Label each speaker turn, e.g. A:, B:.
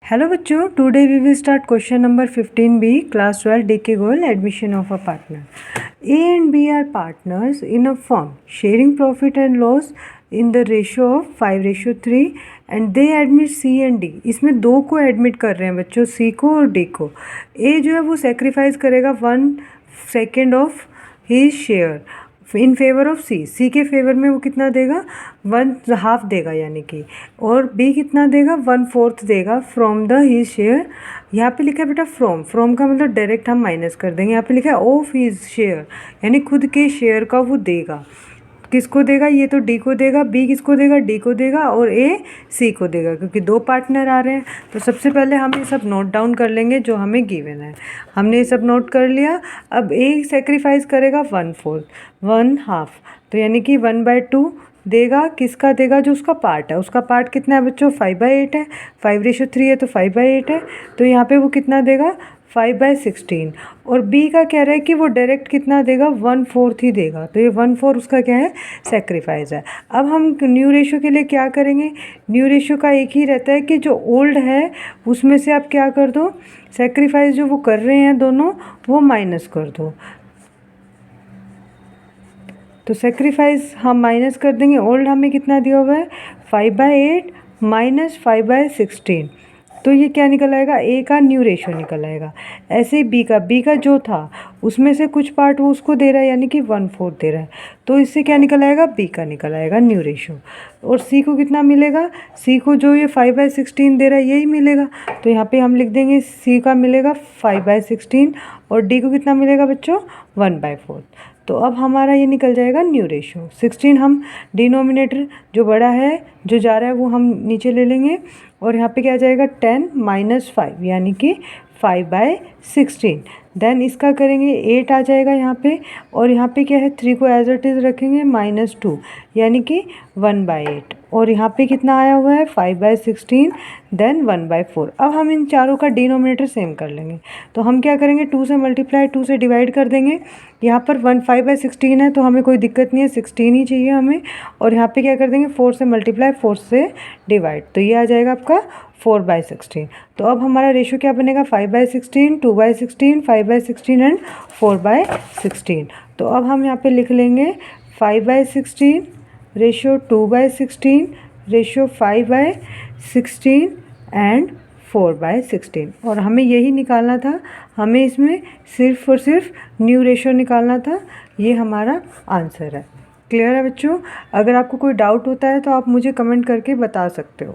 A: Hello बच्चों, today we will start question number 15b class 12 DK Goyal admission of a partner. A and B are partners in a firm sharing profit and loss in the ratio of 5:3 and they admit C and D. इसमें दो को admit कर रहे हैं बच्चों, सी को और D को। ए जो है वो सेक्रीफाइस करेगा 1/2 of his share in favour of C. C के फेवर में वो कितना देगा, 1/2 देगा यानी कि, और बी कितना देगा, 1/4 देगा फ्रॉम द हिज शेयर। यहाँ पे लिखा है बेटा फ्रॉम का मतलब डायरेक्ट हम माइनस कर देंगे। यहाँ पे लिखा है ऑफ हिज शेयर यानी खुद के शेयर का वो देगा। किसको देगा, ये तो डी को देगा, बी किसको देगा, डी को देगा, और ए सी को देगा, क्योंकि दो पार्टनर आ रहे हैं। तो सबसे पहले हम ये सब नोट डाउन कर लेंगे जो हमें गिवन है। हमने ये सब नोट कर लिया। अब ए सेक्रीफाइस करेगा 1/4 तो यानी कि 1/2 देगा। किसका देगा, जो उसका पार्ट है। उसका पार्ट कितना है बच्चों, 5/8 है। 5:3 है तो 5/8 है। तो यहाँ पे वो कितना देगा, 5/16। और बी का कह रहा है कि वो डायरेक्ट कितना देगा, 1/4 ही देगा। तो ये 1/4 उसका क्या है, सेक्रीफाइस है। अब हम न्यू रेशो के लिए क्या करेंगे, न्यू रेशो का एक ही रहता है कि जो ओल्ड है उसमें से आप क्या कर दो, सेक्रीफाइस जो वो कर रहे हैं दोनों वो माइनस कर दो। तो सेक्रीफाइस हम माइनस कर देंगे। ओल्ड हमें कितना दिया हुआ है, 5/8 माइनस 5/16। तो ये क्या निकल आएगा, ए का न्यू रेशो निकल आएगा। ऐसे ही बी का जो था उसमें से कुछ पार्ट वो उसको दे रहा है यानी कि 1/4 दे रहा है। तो इससे क्या निकल आएगा, बी का निकल आएगा न्यू रेशो। और सी को कितना मिलेगा, सी को जो ये 5/16 दे रहा है यही मिलेगा। तो यहाँ पे हम लिख देंगे सी का मिलेगा 5/16 और डी को कितना मिलेगा बच्चों, 1/4। तो अब हमारा ये निकल जाएगा न्यू रेशो। 16 हम डिनोमिनेटर जो बड़ा है जो जा रहा है वो हम नीचे ले लेंगे, और यहाँ पे क्या आ जाएगा 10 - 5 यानी कि 5/16। देन इसका करेंगे 8 आ जाएगा यहाँ पे, और यहाँ पे क्या है 3 को एज इट इज़ रखेंगे -2 यानी कि 1/8। और यहाँ पे कितना आया हुआ है 5/16 देन 1/4। अब हम इन चारों का डिनोमिनेटर सेम कर लेंगे। तो हम क्या करेंगे, 2 से मल्टीप्लाई 2 से डिवाइड कर देंगे। यहाँ पर 5/16 है तो हमें कोई दिक्कत नहीं है, 16 ही चाहिए हमें। और यहाँ पे क्या कर देंगे, 4 से मल्टीप्लाई 4 से डिवाइड, तो ये आ जाएगा आपका 4/16। तो अब हमारा रेशो क्या बनेगा, 5/16, 2/16, 5/16 एंड 4/16। तो अब हम यहाँ पे लिख लेंगे 5/16 रेशो 2/16 रेशो 5/16 एंड 4/16। और हमें यही निकालना था, हमें इसमें सिर्फ और सिर्फ न्यू रेशो निकालना था। ये हमारा आंसर है। क्लियर है बच्चों? अगर आपको कोई डाउट होता है तो आप मुझे कमेंट करके बता सकते हो।